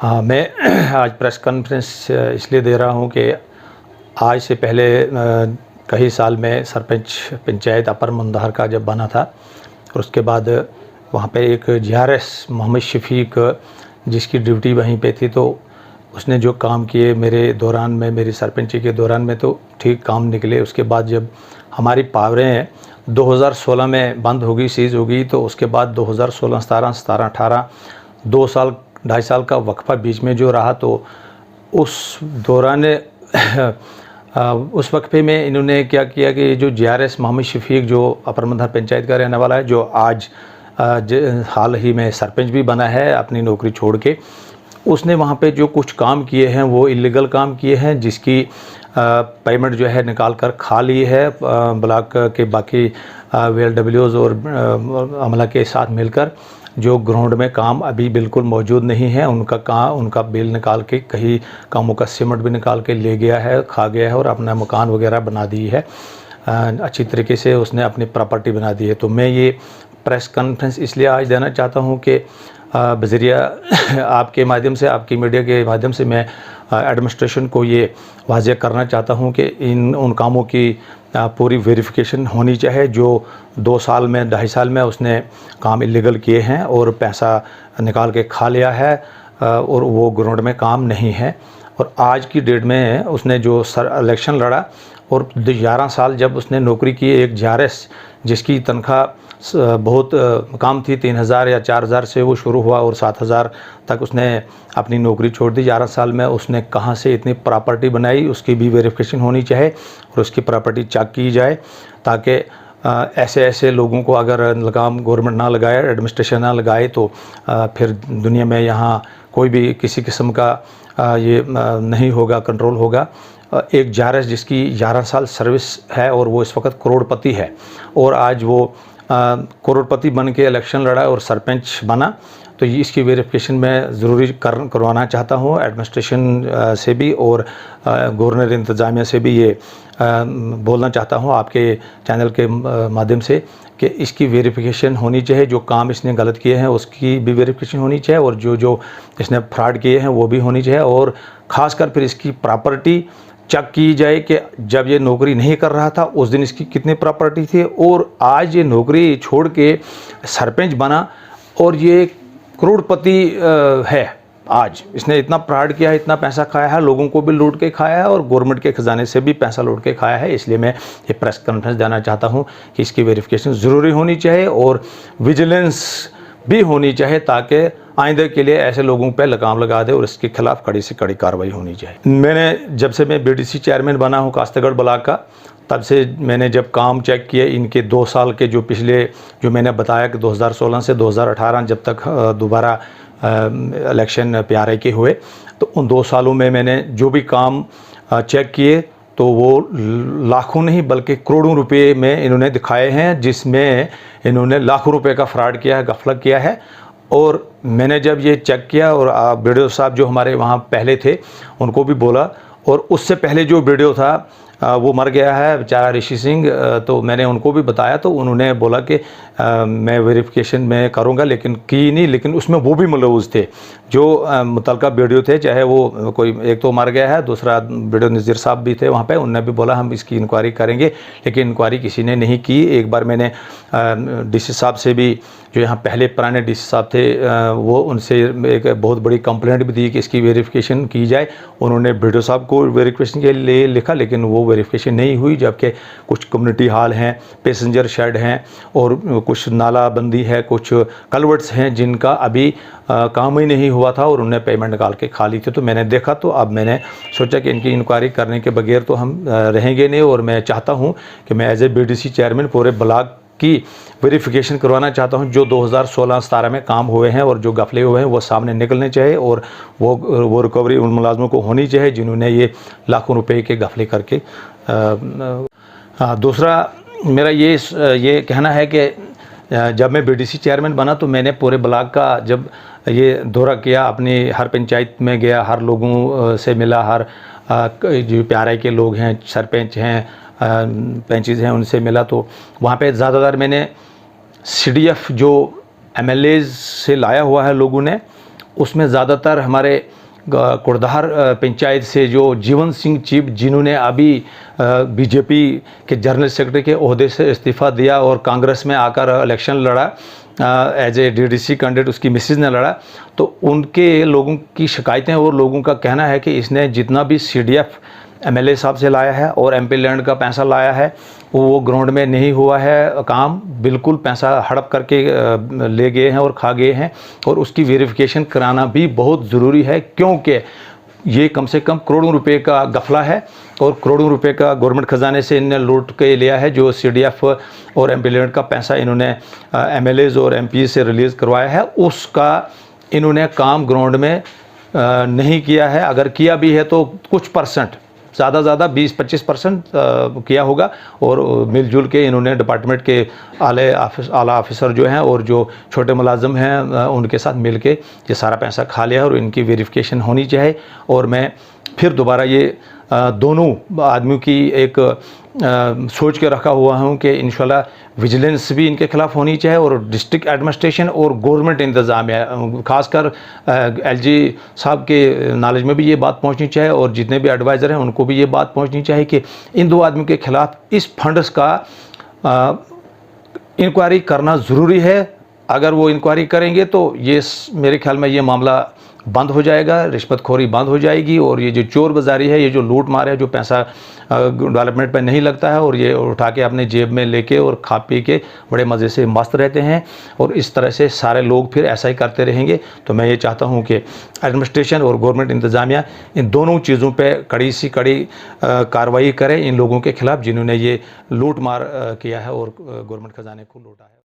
हाँ, मैं आज प्रेस कॉन्फ्रेंस इसलिए दे रहा हूँ कि आज से पहले कई साल में सरपंच पंचायत अपर मुंदहर का जब बना था और उसके बाद वहाँ पे एक जीआरएस मोहम्मद शफीक जिसकी ड्यूटी वहीं पे थी, तो उसने जो काम किए मेरे दौरान में, मेरी सरपंची के दौरान में, तो ठीक काम निकले। उसके बाद जब हमारी पावरें 2016 में बंद होगी, सीज़ होगी, तो उसके बाद 2016, 17, 17, 18 2 साल 2.5 साल का वक्फा बीच में जो रहा, तो उस दौरान उस वक्फे में इन्होंने क्या किया कि जो जीआरएस मोहम्मद शफीक जो अपर मुंदहर पंचायत का रहने वाला है, जो आज हाल ही में सरपंच भी बना है अपनी नौकरी छोड़ के, उसने वहाँ पे जो कुछ काम किए हैं वो इलीगल काम किए हैं, जिसकी पेमेंट जो है निकाल कर खा ली है ब्लॉक के बाकी VLWs और अमला के साथ मिलकर। जो ग्राउंड में काम अभी बिल्कुल मौजूद नहीं है, उनका बिल निकाल के कहीं कामों का सीमेंट भी निकाल के ले गया है, खा गया है और अपना मकान वगैरह बना दी है। अच्छी तरीके से उसने अपनी प्रॉपर्टी बना दी है। तो मैं ये प्रेस कॉन्फ्रेंस इसलिए आज देना चाहता हूँ कि बज़रिया आपके माध्यम से, आपकी मीडिया के माध्यम से मैं एडमिनिस्ट्रेशन को ये वाज़ेह करना चाहता हूँ कि उन कामों की पूरी वेरिफिकेशन होनी चाहिए जो 2 साल में 2.5 साल में उसने काम इलीगल किए हैं और पैसा निकाल के खा लिया है और वो ग्राउंड में काम नहीं है। और आज की डेट में उसने जो इलेक्शन लड़ा और 11 साल जब उसने नौकरी की, एक जीआरएस जिसकी तनख्वाह बहुत कम थी, 3,000 या 4,000 से वो शुरू हुआ और 7,000 तक उसने अपनी नौकरी छोड़ दी। 11 साल में उसने कहाँ से इतनी प्रॉपर्टी बनाई, उसकी भी वेरिफिकेशन होनी चाहिए और उसकी प्रॉपर्टी चेक की जाए, ताकि ऐसे लोगों को अगर लगाम गवर्नमेंट ना लगाए, एडमिनिस्ट्रेशन ना लगाए, तो फिर दुनिया में यहाँ कोई भी किसी किस्म का ये नहीं होगा, कंट्रोल होगा। एक जीआरएस जिसकी 11 साल सर्विस है और वो इस वक्त करोड़पति है और आज वो करोड़पति बन के इलेक्शन लड़ा और सरपंच बना, तो ये इसकी वेरिफिकेशन मैं ज़रूरी करवाना चाहता हूँ एडमिनिस्ट्रेशन से भी और गवर्नर इंतज़ामिया से भी ये बोलना चाहता हूँ आपके चैनल के माध्यम से कि इसकी वेरिफिकेशन होनी चाहिए। जो काम इसने गलत किए हैं उसकी भी वेरिफिकेशन होनी चाहिए और जो इसने फ्रॉड किए हैं वो भी होनी चाहिए और ख़ासकर फिर इसकी प्रॉपर्टी चेक की जाए कि जब ये नौकरी नहीं कर रहा था उस दिन इसकी कितनी प्रॉपर्टी थी और आज ये नौकरी छोड़ के सरपंच बना और ये करोड़पति है। आज इसने इतना फ्रॉड किया है, इतना पैसा खाया है, लोगों को भी लूट के खाया है और गवर्नमेंट के खजाने से भी पैसा लूट के खाया है। इसलिए मैं ये प्रेस कॉन्फ्रेंस देना चाहता हूँ कि इसकी वेरिफिकेशन ज़रूरी होनी चाहिए और विजिलेंस भी होनी चाहिए, ताकि आइंदे के लिए ऐसे लोगों पे लगाम लगा दे और इसके खिलाफ कड़ी से कड़ी कार्रवाई होनी चाहिए। मैंने जब से मैं BDC चेयरमैन बना हूँ काश्तगढ़ ब्लॉक का, तब से मैंने जब काम चेक किए इनके 2 साल के जो पिछले, जो मैंने बताया कि 2016 से 2018 जब तक दोबारा इलेक्शन PRI के हुए, तो उन 2 सालों में मैंने जो भी काम चेक किए तो वो लाखों नहीं बल्कि करोड़ों रुपए में इन्होंने दिखाए हैं, जिसमें इन्होंने लाखों रुपए का फ्रॉड किया है, गफलत किया है। और मैंने जब ये चेक किया और BDO साहब जो हमारे वहाँ पहले थे उनको भी बोला, और उससे पहले जो BDO था वो मर गया है बेचारा ऋषि सिंह, तो मैंने उनको भी बताया, तो उन्होंने बोला कि मैं वेरिफिकेशन में करूँगा, लेकिन की नहीं। लेकिन उसमें वो भी मुलव्वस थे जो मुतलका BDO थे, चाहे वो कोई एक तो मर गया है, दूसरा BDO नज़ीर साहब भी थे वहाँ पे, उन्होंने भी बोला हम इसकी इंक्वायरी करेंगे, लेकिन इंक्वायरी किसी ने नहीं की। एक बार मैंने DC साहब से भी, जो यहाँ पहले पुराने DC साहब थे, वो उनसे एक बहुत बड़ी कंप्लेंट भी दी कि इसकी वेरिफिकेशन की जाए। उन्होंने BDO साहब को वेरिफिकेशन के लिए लिखा, लेकिन वो वेरिफिकेशन नहीं हुई, जबकि कुछ कम्युनिटी हॉल हैं, पैसेंजर शेड हैं और कुछ नालाबंदी है, कुछ कलवर्ट्स हैं जिनका अभी काम ही नहीं हुआ था और उन्हें पेमेंट निकाल के खा ली थी। तो मैंने देखा, तो अब मैंने सोचा कि इनकी इंक्वायरी करने के बगैर तो हम रहेंगे नहीं, और मैं चाहता हूँ कि मैं एज ए BDC चेयरमैन पूरे ब्लॉक की वेरिफिकेशन करवाना चाहता हूं। जो 2016-17 में काम हुए हैं और जो गफले हुए हैं वो सामने निकलने चाहिए और वो रिकवरी उन मुलाजमों को होनी चाहिए जिन्होंने ये लाखों रुपए के गफले करके। दूसरा मेरा ये कहना है कि जब मैं BDC चेयरमैन बना तो मैंने पूरे ब्लॉक का जब ये दौरा किया, अपनी हर पंचायत में गया, हर लोगों से मिला, हर जो PRI के लोग हैं, सरपंच हैं, पंचेस हैं, उनसे मिला, तो वहाँ पे ज़्यादातर मैंने CDF जो MLAs से लाया हुआ है लोगों ने, उसमें ज़्यादातर हमारे कुड़धार पंचायत से जो जीवन सिंह चीप, जिन्होंने अभी बीजेपी के जनरल सेक्रेटरी के ओहदे से इस्तीफ़ा दिया और कांग्रेस में आकर इलेक्शन लड़ा एज ए डीडीसी कैंडिडेट, उसकी मिसेज ने लड़ा, तो उनके लोगों की शिकायतें और लोगों का कहना है कि इसने जितना भी सीडीएफ एमएलए साहब से लाया है और एमपी लैंड का पैसा लाया है वो ग्राउंड में नहीं हुआ है काम, बिल्कुल पैसा हड़प करके ले गए हैं और खा गए हैं। और उसकी वेरिफिकेशन कराना भी बहुत ज़रूरी है, क्योंकि ये कम से कम करोड़ों रुपए का गफला है और करोड़ों रुपए का गवर्नमेंट ख़जाने से इन्होंने लूट के लिया है। जो सीडीएफ और एमपी लैंड का पैसा इन्होंने एमएलएज और एमपी से रिलीज़ करवाया है, उसका इन्होंने काम ग्राउंड में नहीं किया है। अगर किया भी है तो कुछ परसेंट, ज़्यादा 20-25% किया होगा। और मिलजुल के इन्होंने डिपार्टमेंट के आला ऑफिसर जो हैं और जो छोटे मुलाजिम हैं उनके साथ मिल के ये सारा पैसा खा लिया और इनकी वेरिफिकेशन होनी चाहिए। और मैं फिर दोबारा ये दोनों आदमियों की एक सोच के रखा हुआ हूँ कि इंशाल्लाह विजिलेंस भी इनके खिलाफ होनी चाहिए और डिस्ट्रिक्ट एडमिनिस्ट्रेशन और गवर्नमेंट इंतज़ामिया, खासकर एलजी साहब के नॉलेज में भी ये बात पहुंचनी चाहिए और जितने भी एडवाइज़र हैं उनको भी ये बात पहुंचनी चाहिए कि इन दो आदमियों के खिलाफ इस फंड्स का इंक्वायरी करना ज़रूरी है। अगर वो इंक्वायरी करेंगे तो ये मेरे ख्याल में ये मामला बंद हो जाएगा, रिश्वतखोरी बंद हो जाएगी और ये जो चोर बाज़ारी है, ये जो लूट मार है, जो पैसा डेवलपमेंट पे नहीं लगता है और ये उठा के अपने जेब में लेके और खा पी के बड़े मज़े से मस्त रहते हैं और इस तरह से सारे लोग फिर ऐसा ही करते रहेंगे। तो मैं ये चाहता हूँ कि एडमिनिस्ट्रेशन और गवर्नमेंट इंतज़ामिया इन दोनों चीज़ों पे कड़ी सी कड़ी कार्रवाई करे इन लोगों के खिलाफ जिन्होंने ये लूट मार किया है और गवर्नमेंट ख़जाने को लूटा है।